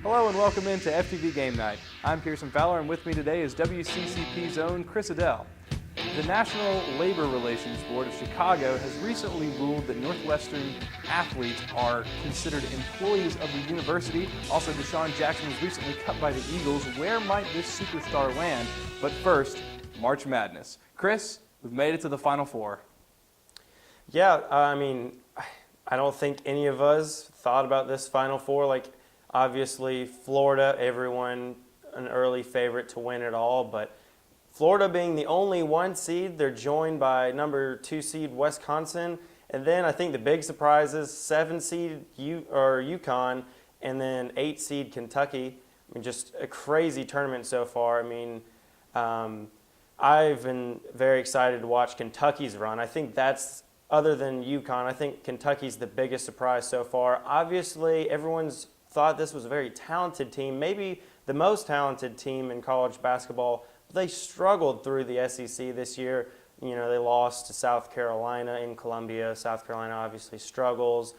Hello and welcome into FTV Gamenight. I'm Pearson, Folwer, and with me today is WCCP's own Chris Edel. The National Labor Relations Board of Chicago has recently ruled that Northwestern athletes are considered employees of the university. Also, Deshaun Jackson was recently cut by the Eagles. Where might this superstar land? But first, March Madness. Chris, we've made it to the Final Four. Yeah, I don't think any of us thought about this Final Four. Obviously, Florida, everyone an early favorite to win it all, but Florida being the only 1 seed, they're joined by number 2 seed Wisconsin, and then I think the big surprise is 7 seed UConn, and then 8 seed Kentucky. Just a crazy tournament so far. I've been very excited to watch Kentucky's run. I think that's, other than UConn, I think Kentucky's the biggest surprise so far. Obviously, everyone's thought this was a very talented team, maybe the most talented team in college basketball. They struggled through the SEC this year. They lost to South Carolina in Columbia. South Carolina obviously struggles.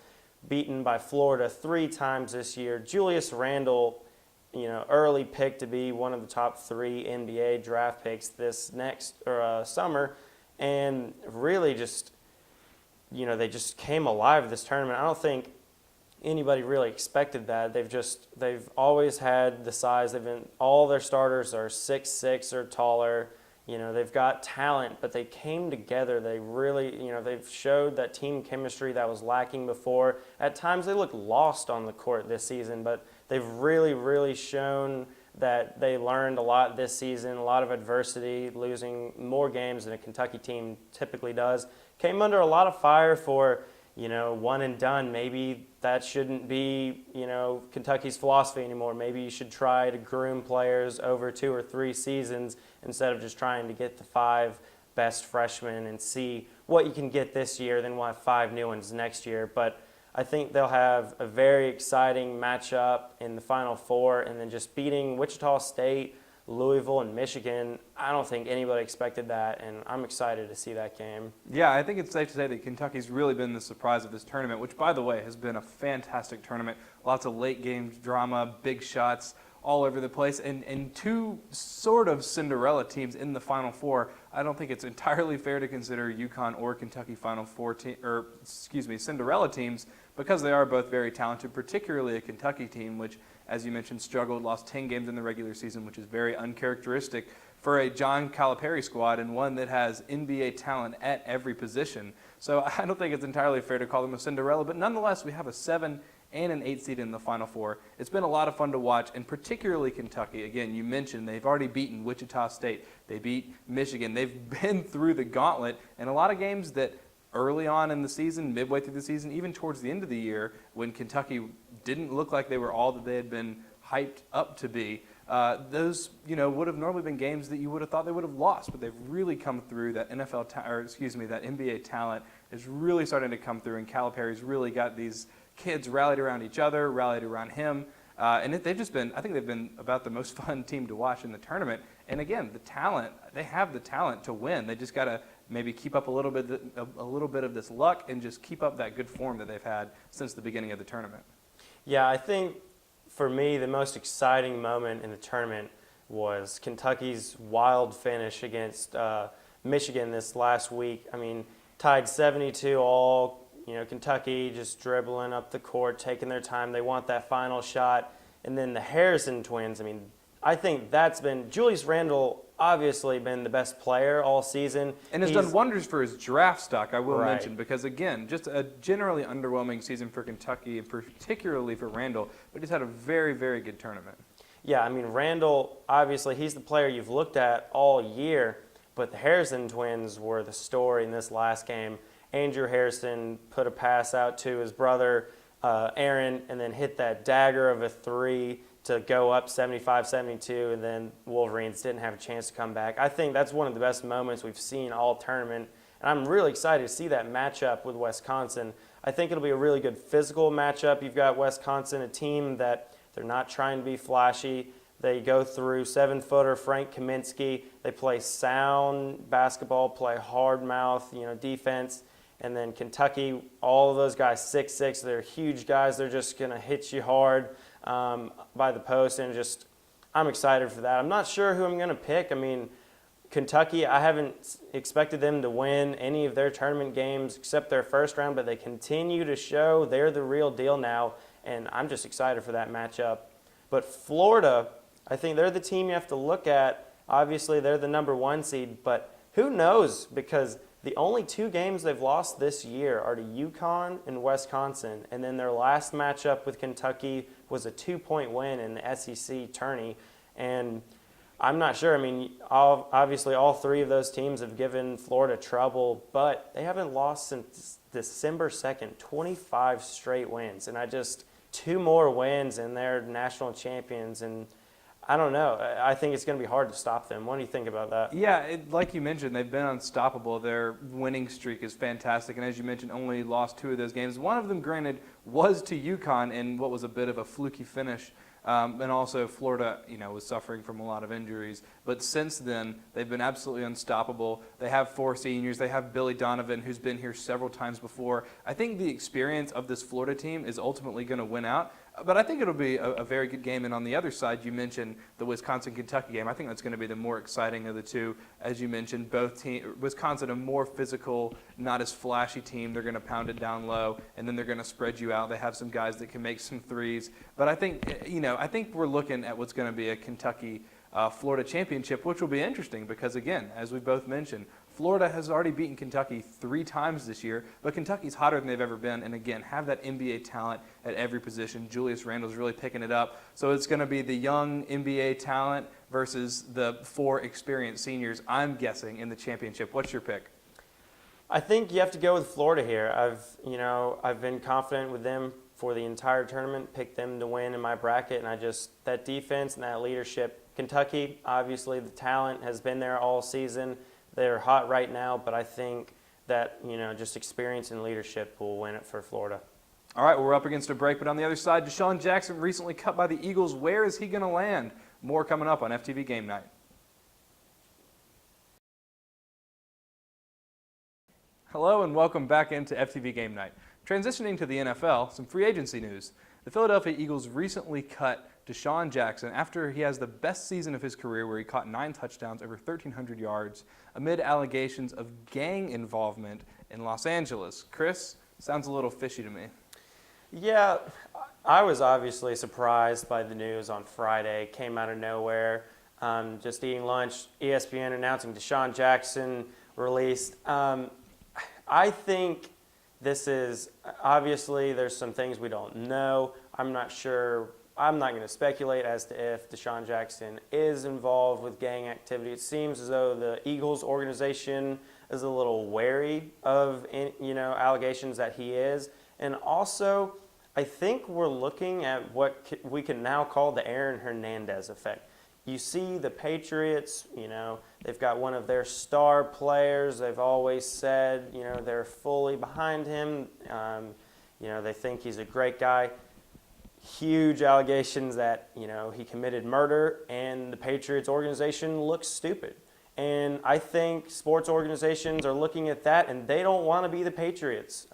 Beaten by Florida 3 times this year. Julius Randle, early pick to be one of the top 3 NBA draft picks this next summer, and really just, they just came alive this tournament. I don't think anybody really expected that. They've always had the size. All their starters are 6'6" or taller. They've got talent, but they came together. They really, they've showed that team chemistry that was lacking before. At times they look lost on the court this season, but they've really, really shown that they learned a lot this season, a lot of adversity, losing more games than a Kentucky team typically does. Came under a lot of fire for, one and done. Maybe that shouldn't be, Kentucky's philosophy anymore. Maybe you should try to groom players over 2 or 3 seasons instead of just trying to get the 5 best freshmen and see what you can get this year. Then we'll have 5 new ones next year. But I think they'll have a very exciting matchup in the Final Four, and then just beating Wichita State, Louisville, and Michigan. I don't think anybody expected that, and I'm excited to see that game. Yeah, I think it's safe to say that Kentucky's really been the surprise of this tournament, which, by the way, has been a fantastic tournament. Lots of late game drama, big shots all over the place, and 2 sort of Cinderella teams in the Final Four. I don't think it's entirely fair to consider UConn or Kentucky Cinderella teams, because they are both very talented, particularly a Kentucky team, which, as you mentioned, struggled, lost 10 games in the regular season, which is very uncharacteristic for a John Calipari squad, and one that has NBA talent at every position. So I don't think it's entirely fair to call them a Cinderella, but nonetheless, we have a 7 and an 8 seed in the Final Four. It's been a lot of fun to watch, and particularly Kentucky. Again, you mentioned they've already beaten Wichita State. They beat Michigan. They've been through the gauntlet, and a lot of games that early on in the season, midway through the season, even towards the end of the year, when Kentucky didn't look like they were all that they had been hyped up to be, those would have normally been games that you would have thought they would have lost, but they've really come through. That that NBA talent is really starting to come through, and Calipari's really got these kids rallied around each other, rallied around him, and they've been about the most fun team to watch in the tournament. And again, they have the talent to win. They just got to maybe keep up a little bit of this luck and just keep up that good form that they've had since the beginning of the tournament. Yeah, I think for me the most exciting moment in the tournament was Kentucky's wild finish against Michigan this last week. Tied 72 all. Kentucky just dribbling up the court, taking their time. They want that final shot. And then the Harrison twins, I think that's been, Julius Randle obviously been the best player all season. And has done wonders for his draft stock, I will mention, because again, just a generally underwhelming season for Kentucky, and particularly for Randle, but he's had a very, very good tournament. Yeah, Randle, obviously he's the player you've looked at all year, but the Harrison twins were the story in this last game. Andrew Harrison put a pass out to his brother, Aaron, and then hit that dagger of a 3 to go up 75-72, and then Wolverines didn't have a chance to come back. I think that's one of the best moments we've seen all tournament, and I'm really excited to see that matchup with Wisconsin. I think it'll be a really good physical matchup. You've got Wisconsin, a team that they're not trying to be flashy. They go through 7-footer Frank Kaminsky. They play sound basketball, play hard mouth, defense. And then Kentucky, all of those guys, 6'6", they're huge guys. They're just going to hit you hard. by the post, and I'm excited for that. I'm not sure who I'm going to pick. I mean, Kentucky, I haven't expected them to win any of their tournament games except their first round, but they continue to show they're the real deal now, and I'm just excited for that matchup. But Florida, I think they're the team you have to look at. Obviously, they're the number 1 seed, but who knows? Because the only 2 games they've lost this year are to UConn and Wisconsin, and then their last matchup with Kentucky was a 2-point win in the SEC tourney, and I'm not sure. I mean, obviously all 3 of those teams have given Florida trouble, but they haven't lost since December 2nd, 25 straight wins. And 2 more wins and they're national champions. And I don't know. I think it's going to be hard to stop them. What do you think about that? Yeah, like you mentioned, they've been unstoppable. Their winning streak is fantastic. And as you mentioned, only lost 2 of those games. One of them, granted, was to UConn in what was a bit of a fluky finish. And also Florida, was suffering from a lot of injuries. But since then, they've been absolutely unstoppable. They have 4 seniors. They have Billy Donovan, who's been here several times before. I think the experience of this Florida team is ultimately going to win out. But I think it'll be a very good game. And on the other side, you mentioned the Wisconsin-Kentucky game. I think that's going to be the more exciting of the 2. As you mentioned, Wisconsin, a more physical, not as flashy team. They're going to pound it down low, and then they're going to spread you out. They have some guys that can make some threes. But I think, I think we're looking at what's going to be a Kentucky-Florida championship, which will be interesting because, again, as we both mentioned, Florida has already beaten Kentucky 3 times this year, but Kentucky's hotter than they've ever been, and again, have that NBA talent at every position. Julius Randle's really picking it up. So it's going to be the young NBA talent versus the 4 experienced seniors, I'm guessing, in the championship. What's your pick? I think you have to go with Florida here. I've been confident with them for the entire tournament, picked them to win in my bracket, and that defense and that leadership. Kentucky, obviously, the talent has been there all season. They're hot right now, but I think that, just experience and leadership will win it for Florida. All right, well, we're up against a break, but on the other side, Deshaun Jackson recently cut by the Eagles. Where is he going to land? More coming up on FTV Game Night. Hello and welcome back into FTV Game Night. Transitioning to the NFL, some free agency news. The Philadelphia Eagles recently cut Deshaun Jackson after he has the best season of his career where he caught 9 touchdowns, over 1,300 yards, amid allegations of gang involvement in Los Angeles. Chris, sounds a little fishy to me. Yeah, I was obviously surprised by the news on Friday. Came out of nowhere. Just eating lunch, ESPN announcing Deshaun Jackson released. I think this is, obviously there's some things we don't know. I'm not sure. I'm not going to speculate as to if Deshaun Jackson is involved with gang activity. It seems as though the Eagles organization is a little wary of, allegations that he is. And also, I think we're looking at what we can now call the Aaron Hernandez effect. You see the Patriots, they've got one of their star players. They've always said, they're fully behind him. They think he's a great guy. Huge allegations that, he committed murder, and the Patriots organization looks stupid. And I think sports organizations are looking at that, and they don't want to be the Patriots.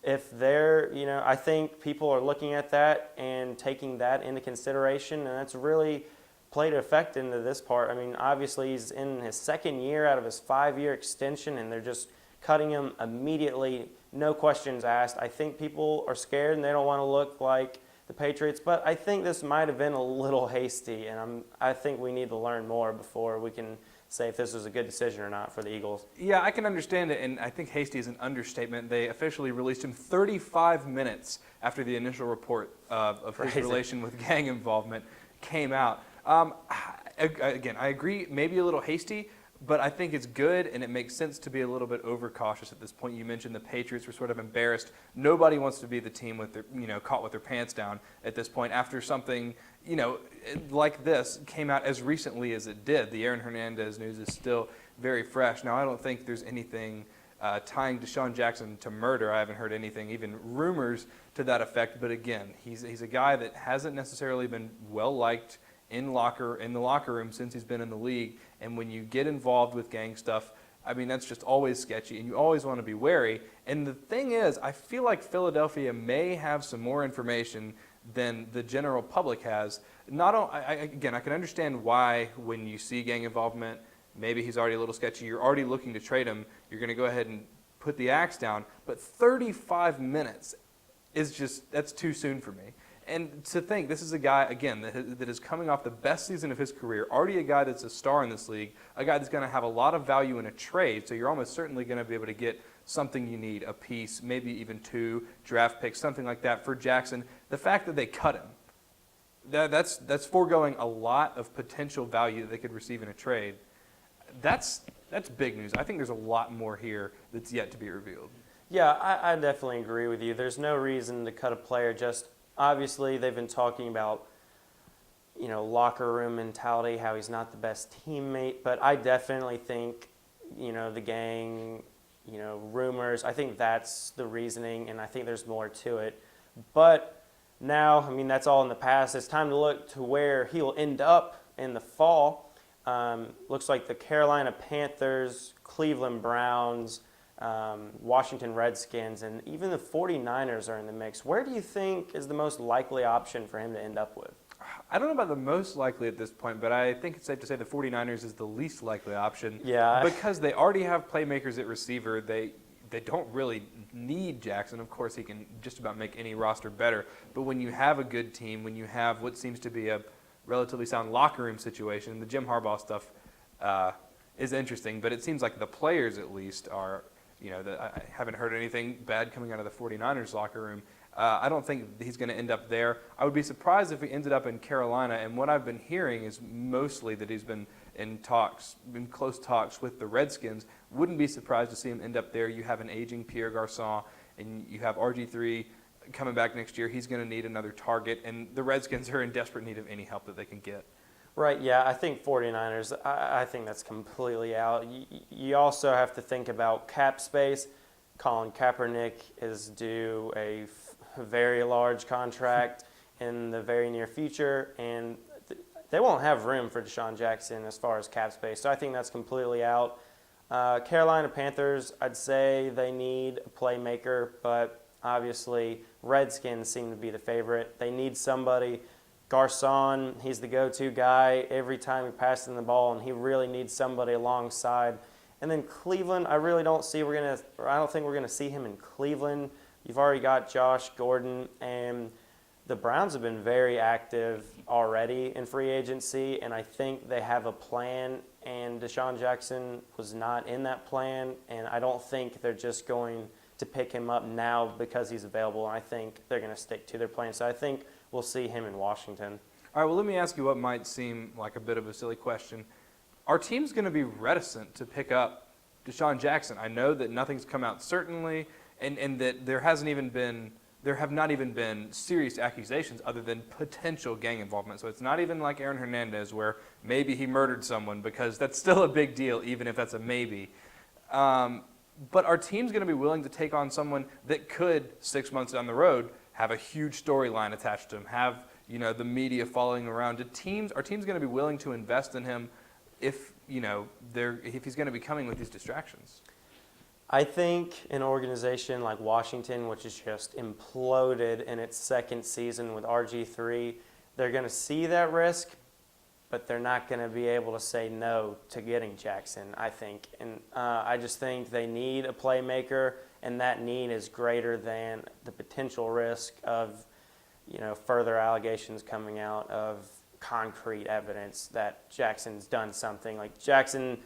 If they're, I think people are looking at that and taking that into consideration, and that's really played an effect into this part. I mean, obviously he's in his 2nd year out of his 5-year extension, and they're just cutting him immediately, no questions asked. I think people are scared and they don't want to look like the Patriots, but I think this might have been a little hasty, and I think we need to learn more before we can say if this was a good decision or not for the Eagles. Yeah, I can understand it, and I think hasty is an understatement. They officially released him 35 minutes after the initial report of his relation with gang involvement came out. Again, I agree, maybe a little hasty, but I think it's good, and it makes sense to be a little bit overcautious at this point. You mentioned the Patriots were sort of embarrassed. Nobody wants to be the team with their, caught with their pants down at this point after something, like this came out as recently as it did. The Aaron Hernandez news is still very fresh. Now, I don't think there's anything tying Deshaun Jackson to murder. I haven't heard anything, even rumors to that effect. But again, he's a guy that hasn't necessarily been well liked in the locker room since he's been in the league. And when you get involved with gang stuff, I mean, that's just always sketchy, and you always want to be wary. And the thing is, I feel like Philadelphia may have some more information than the general public has. Not only, again, I can understand why when you see gang involvement, maybe he's already a little sketchy, you're already looking to trade him, you're going to go ahead and put the axe down. But 35 minutes is just, that's too soon for me. And to think, this is a guy, again, that is coming off the best season of his career, already a guy that's a star in this league, a guy that's going to have a lot of value in a trade, so you're almost certainly going to be able to get something you need, a piece, maybe even 2 draft picks, something like that for Jackson. The fact that they cut him, that's foregoing a lot of potential value that they could receive in a trade. That's big news. I think there's a lot more here that's yet to be revealed. Yeah, I definitely agree with you. There's no reason to cut a player. Just obviously they've been talking about, locker room mentality, how he's not the best teammate. But I definitely think, the gang, rumors, I think that's the reasoning, and I think there's more to it. But now, that's all in the past. It's time to look to where he'll end up in the fall. Looks like the Carolina Panthers, Cleveland Browns, Washington Redskins, and even the 49ers are in the mix. Where do you think is the most likely option for him to end up with? I don't know about the most likely at this point, but I think it's safe to say the 49ers is the least likely option. Yeah. Because they already have playmakers at receiver. They don't really need Jackson. Of course, he can just about make any roster better. But when you have a good team, when you have what seems to be a relatively sound locker room situation, the Jim Harbaugh stuff is interesting, but it seems like the players at least are, I haven't heard anything bad coming out of the 49ers locker room. I don't think he's going to end up there. I would be surprised if he ended up in Carolina, and what I've been hearing is mostly that he's been in close talks with the Redskins. Wouldn't be surprised to see him end up there. You have an aging Pierre Garçon, and you have RG3 coming back next year. He's going to need another target, and the Redskins are in desperate need of any help that they can get. Right, yeah, I think 49ers, I think that's completely out. You also have to think about cap space. Colin Kaepernick is due a very large contract in the very near future, and they won't have room for Deshaun Jackson as far as cap space. So I think that's completely out. Carolina Panthers, I'd say they need a playmaker, but obviously Redskins seem to be the favorite. They need somebody. Garçon, he's the go-to guy every time he passes in the ball, and he really needs somebody alongside. And then Cleveland, I don't think we're gonna see him in Cleveland. You've already got Josh Gordon, and the Browns have been very active already in free agency, and I think they have a plan, and Deshaun Jackson was not in that plan, and I don't think they're just going to pick him up now because he's available. I think they're going to stick to their plan. So I think we'll see him in Washington. All right, well, let me ask you what might seem like a bit of a silly question. Are teams going to be reticent to pick up Deshaun Jackson? I know that nothing's come out certainly, and that there have not even been serious accusations other than potential gang involvement. So it's not even like Aaron Hernandez where maybe he murdered someone, because that's still a big deal, even if that's a maybe. But are teams going to be willing to take on someone that could, 6 months down the road, have a huge storyline attached to him, have the media following around? Are teams going to be willing to invest in him if he's going to be coming with these distractions? I think an organization like Washington, which has just imploded in its second season with RG3, they're going to see that risk, but they're not going to be able to say no to getting Jackson, I think. And I just think they need a playmaker, and that need is greater than the potential risk of, further allegations coming out of concrete evidence that Jackson's done something. Like Jackson,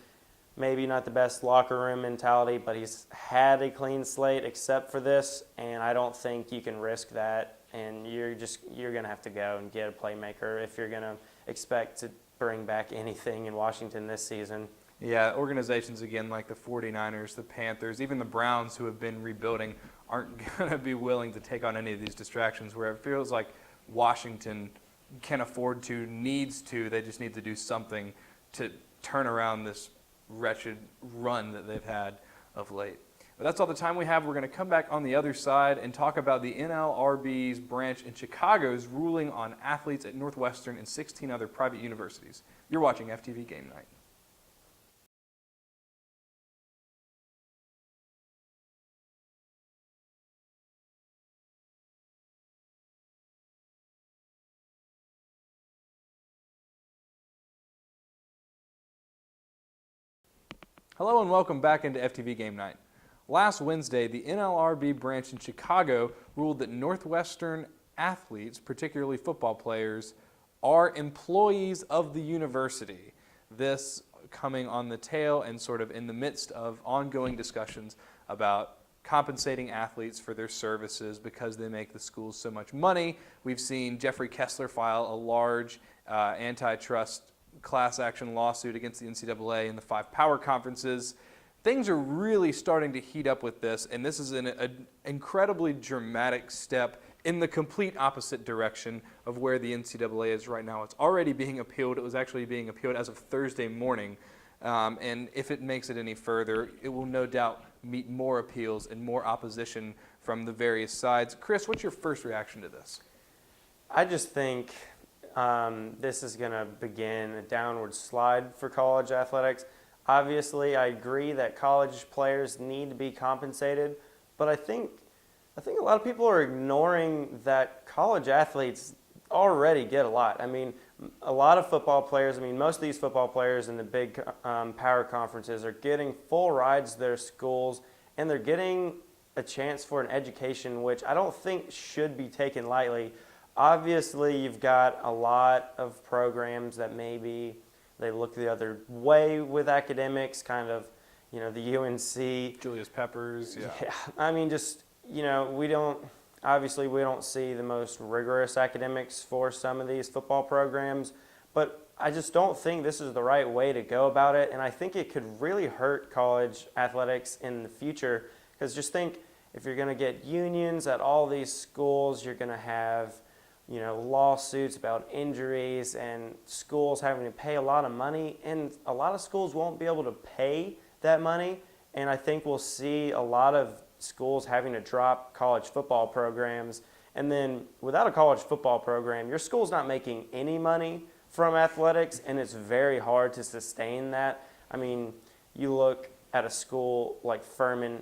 maybe not the best locker room mentality, but he's had a clean slate except for this, and I don't think you can risk that. And you're going to have to go and get a playmaker if you're going to expect to bring back anything in Washington this season. Yeah, organizations again like the 49ers, the Panthers, even the Browns, who have been rebuilding, aren't going to be willing to take on any of these distractions, where it feels like Washington can afford to, needs to. They just need to do something to turn around this wretched run that they've had of late. But that's all the time we have. We're going to come back on the other side and talk about the NLRB's branch in Chicago's ruling on athletes at Northwestern and 16 other private universities. You're watching FTV Gamenight. Hello and welcome back into FTV Game Night. Last Wednesday, the NLRB branch in Chicago ruled that Northwestern athletes, particularly football players, are employees of the university. This coming on the tail and sort of in the midst of ongoing discussions about compensating athletes for their services because they make the schools so much money. We've seen Jeffrey Kessler file a large antitrust class action lawsuit against the NCAA and the 5 power conferences. Things are really starting to heat up with this, and this is an incredibly dramatic step in the complete opposite direction of where the NCAA is right now. It's already being appealed. It was actually being appealed as of Thursday morning, and if it makes it any further, it will no doubt meet more appeals and more opposition from the various sides. Chris, what's your first reaction to this? I just think this is going to begin a downward slide for college athletics. Obviously, I agree that college players need to be compensated, but I think a lot of people are ignoring that college athletes already get a lot. I mean, a lot of football players, most of these football players in the big power conferences are getting full rides to their schools, and they're getting a chance for an education, which I don't think should be taken lightly. Obviously, you've got a lot of programs that maybe they look the other way with academics, kind of, the UNC. Julius Peppers, yeah. We don't see the most rigorous academics for some of these football programs, but I just don't think this is the right way to go about it, and I think it could really hurt college athletics in the future, because just think, if you're going to get unions at all these schools, you're going to have lawsuits about injuries and schools having to pay a lot of money, and a lot of schools won't be able to pay that money, and I think we'll see a lot of schools having to drop college football programs. And then without a college football program, your school's not making any money from athletics, and it's very hard to sustain that. You look at a school like Furman,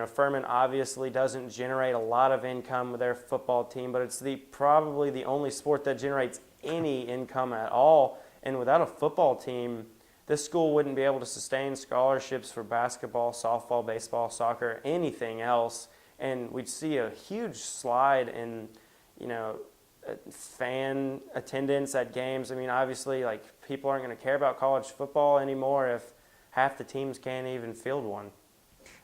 Furman obviously doesn't generate a lot of income with their football team, but it's probably the only sport that generates any income at all. And without a football team, this school wouldn't be able to sustain scholarships for basketball, softball, baseball, soccer, anything else. And we'd see a huge slide in, fan attendance at games. Obviously, people aren't going to care about college football anymore if half the teams can't even field one.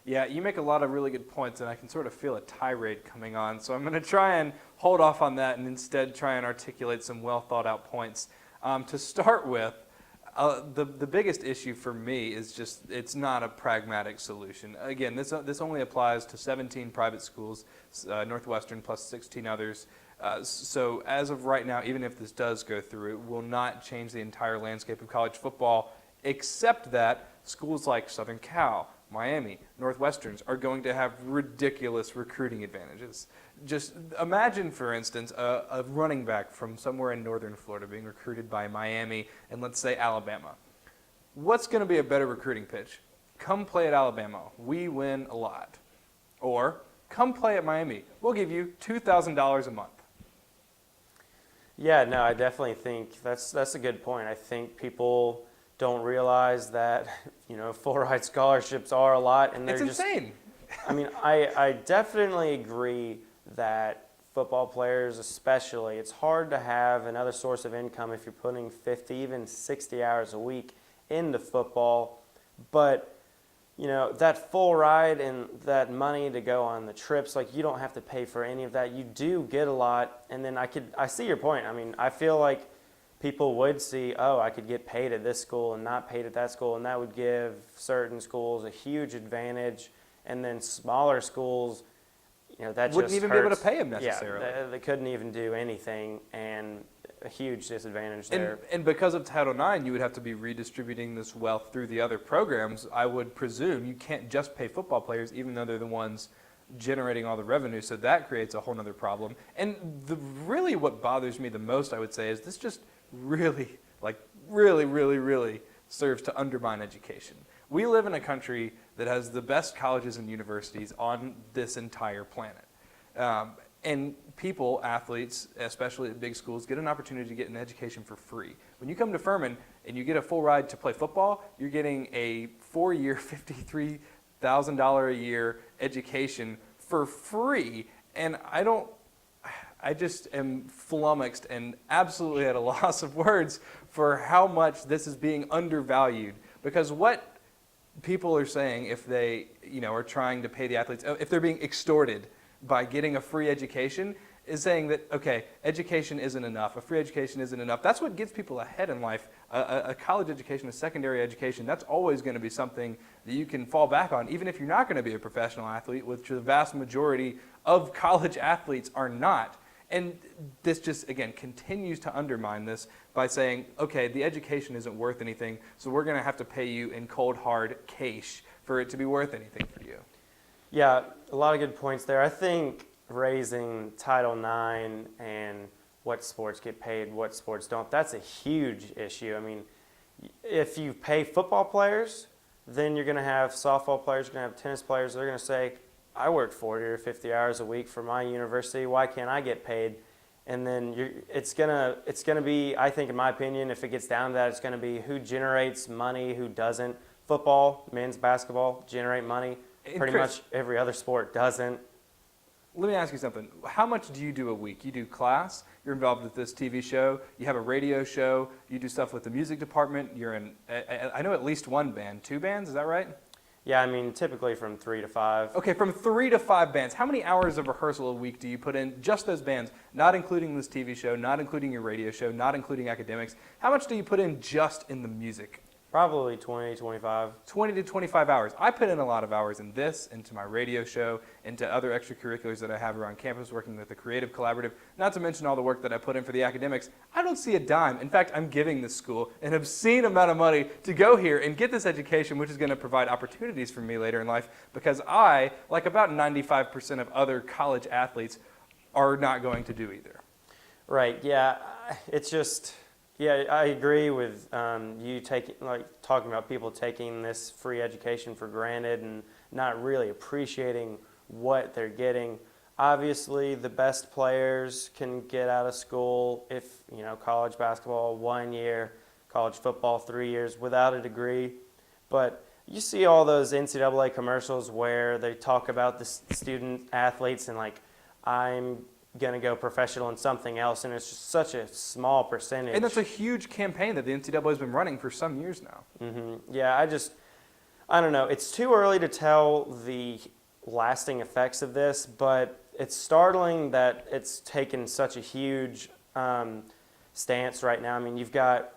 Yeah, you make a lot of really good points, and I can sort of feel a tirade coming on. So I'm going to try and hold off on that and instead try and articulate some well-thought-out points. To start with, the biggest issue for me is just it's not a pragmatic solution. Again, this only applies to 17 private schools, Northwestern plus 16 others. So as of right now, even if this does go through, it will not change the entire landscape of college football, except that schools like Southern Cal, Miami, Northwesterns are going to have ridiculous recruiting advantages. Just imagine, for instance, a running back from somewhere in northern Florida being recruited by Miami and, let's say, Alabama. What's going to be a better recruiting pitch? Come play at Alabama. We win a lot. Or come play at Miami. We'll give you $2,000 a month. Yeah, no, I definitely think that's a good point. I think people don't realize that, full ride scholarships are a lot, and they're It's insane. I definitely agree that football players especially, it's hard to have another source of income if you're putting 50, even 60 hours a week into football. But, that full ride and that money to go on the trips, you don't have to pay for any of that. You do get a lot. And then I see your point. I feel like people would see, I could get paid at this school and not paid at that school, and that would give certain schools a huge advantage. And then smaller schools, that wouldn't just even hurts. be able to pay them necessarily. Yeah, they couldn't even do anything, and a huge disadvantage there. And because of Title IX, you would have to be redistributing this wealth through the other programs. I would presume you can't just pay football players, even though they're the ones generating all the revenue, so that creates a whole other problem. And really what bothers me the most, I would say, is this just really serves to undermine education. We live in a country that has the best colleges and universities on this entire planet. And people, athletes, especially at big schools, get an opportunity to get an education for free. When you come to Furman and you get a full ride to play football, you're getting a 4-year, $53,000 a year education for free. And I just am flummoxed and absolutely at a loss of words for how much this is being undervalued. Because what people are saying, if they are trying to pay the athletes, if they're being extorted by getting a free education, is saying that, okay, education isn't enough, a free education isn't enough. That's what gets people ahead in life. A college education, a secondary education, that's always going to be something that you can fall back on, even if you're not going to be a professional athlete, which the vast majority of college athletes are not. And this just, again, continues to undermine this by saying, okay, the education isn't worth anything, so we're going to have to pay you in cold, hard cash for it to be worth anything for you. Yeah, a lot of good points there. I think raising Title IX and what sports get paid, what sports don't, that's a huge issue. I mean, if you pay football players, then you're going to have softball players, you're going to have tennis players. They're going to say, I worked 40 or 50 hours a week for my university. Why can't I get paid? And then it's gonna be, I think, in my opinion, if it gets down to that, it's going to be who generates money, who doesn't. Football, men's basketball generate money. Pretty much every other sport doesn't. Let me ask you something. How much do you do a week? You do class, you're involved with this TV show, you have a radio show, you do stuff with the music department, you're in, I know at least one band, 2 bands, is that right? Yeah, I mean, typically from 3 to 5. Okay, from 3 to 5 bands. How many hours of rehearsal a week do you put in just those bands, not including this TV show, not including your radio show, not including academics? How much do you put in just in the music? Probably 20, 25. 20 to 25 hours. I put in a lot of hours in this, into my radio show, into other extracurriculars that I have around campus, working with the Creative Collaborative, not to mention all the work that I put in for the academics. I don't see a dime. In fact, I'm giving this school an obscene amount of money to go here and get this education, which is going to provide opportunities for me later in life, because I, like about 95% of other college athletes, are not going to do either. Right, yeah. It's just... Yeah, I agree with you talking about people taking this free education for granted and not really appreciating what they're getting. Obviously, the best players can get out of school if, college basketball 1 year, college football 3 years without a degree. But you see all those NCAA commercials where they talk about the student athletes and I'm going to go professional in something else, and it's just such a small percentage. And that's a huge campaign that the NCAA has been running for some years now. Mm-hmm. Yeah, I don't know. It's too early to tell the lasting effects of this, but it's startling that it's taken such a huge stance right now. I mean, you've got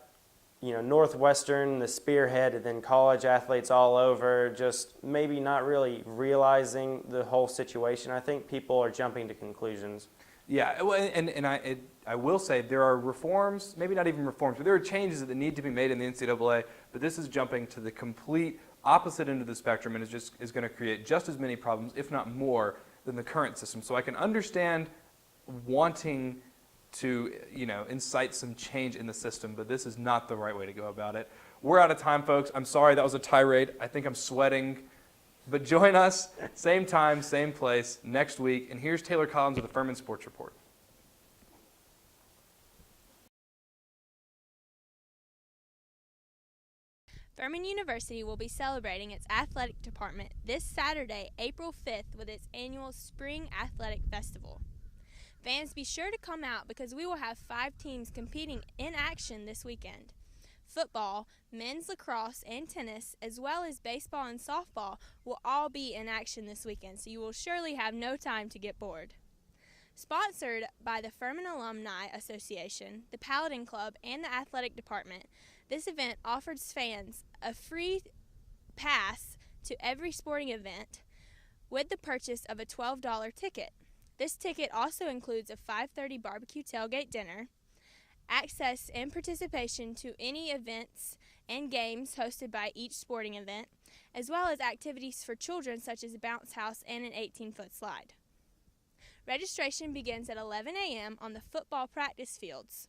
Northwestern, the spearhead, and then college athletes all over, just maybe not really realizing the whole situation. I think people are jumping to conclusions. Yeah, and I will say there are reforms, maybe not even reforms, but there are changes that need to be made in the NCAA, but this is jumping to the complete opposite end of the spectrum and is going to create just as many problems, if not more, than the current system. So I can understand wanting to, incite some change in the system, but this is not the right way to go about it. We're out of time, folks. I'm sorry that was a tirade. I think I'm sweating. But join us, same time, same place, next week. And here's Taylor Collins with the Furman Sports Report. Furman University will be celebrating its athletic department this Saturday, April 5th, with its annual Spring Athletic Festival. Fans, be sure to come out because we will have 5 teams competing in action this weekend. Football, men's lacrosse, and tennis, as well as baseball and softball, will all be in action this weekend, so you will surely have no time to get bored. Sponsored by the Furman Alumni Association, the Paladin Club, and the Athletic Department, this event offers fans a free pass to every sporting event with the purchase of a $12 ticket. This ticket also includes a 5:30 barbecue tailgate dinner, access and participation to any events and games hosted by each sporting event, as well as activities for children such as a bounce house and an 18-foot slide. Registration begins at 11 a.m. on the football practice fields.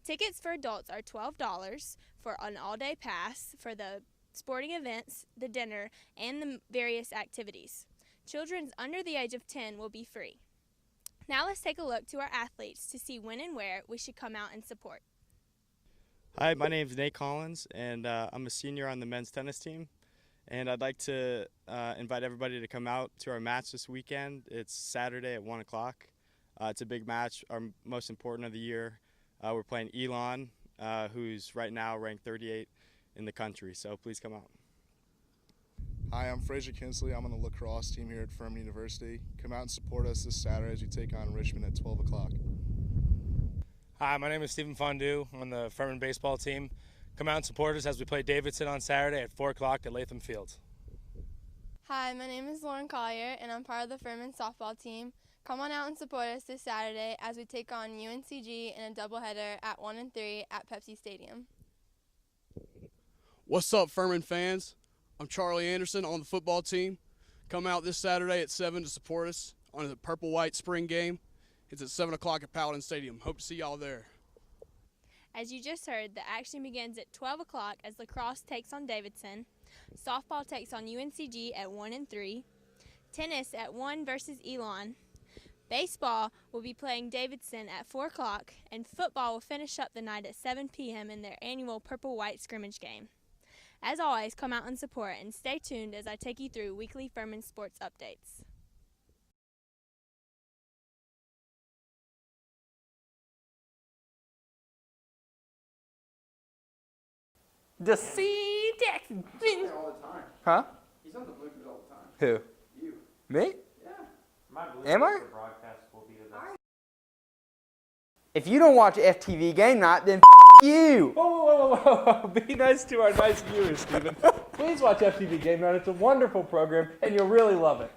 Tickets for adults are $12 for an all-day pass for the sporting events, the dinner, and the various activities. Children under the age of 10 will be free. Now let's take a look to our athletes to see when and where we should come out and support. Hi, my name is Nate Collins, and I'm a senior on the men's tennis team. And I'd like to invite everybody to come out to our match this weekend. It's Saturday at 1 o'clock. It's a big match, our most important of the year. We're playing Elon, who's right now ranked 38 in the country, so please come out. Hi, I'm Fraser Kinsley. I'm on the lacrosse team here at Furman University. Come out and support us this Saturday as we take on Richmond at 12 o'clock. Hi, my name is Stephen Fondue. I'm on the Furman baseball team. Come out and support us as we play Davidson on Saturday at 4 o'clock at Latham Field. Hi, my name is Lauren Collier, and I'm part of the Furman softball team. Come on out and support us this Saturday as we take on UNCG in a doubleheader at 1 and 3 at Pepsi Stadium. What's up, Furman fans? I'm Charlie Anderson on the football team. Come out this Saturday at 7 to support us on the Purple-White spring game. It's at 7 o'clock at Paladin Stadium. Hope to see y'all there. As you just heard, the action begins at 12 o'clock as lacrosse takes on Davidson, softball takes on UNCG at 1 and 3, tennis at 1 versus Elon, baseball will be playing Davidson at 4 o'clock, and football will finish up the night at 7 p.m. in their annual Purple-White scrimmage game. As always, come out and support and stay tuned as I take you through weekly Furman sports updates. The C Jackson. All the time. Huh? He's on the Bluetooth all the time. Who? You. Me? Yeah. Am I? If you don't watch FTV Gamenight, then you. Whoa. Be nice to our nice viewers, Stephen. Please watch FTV Gamenight. It's a wonderful program, and you'll really love it.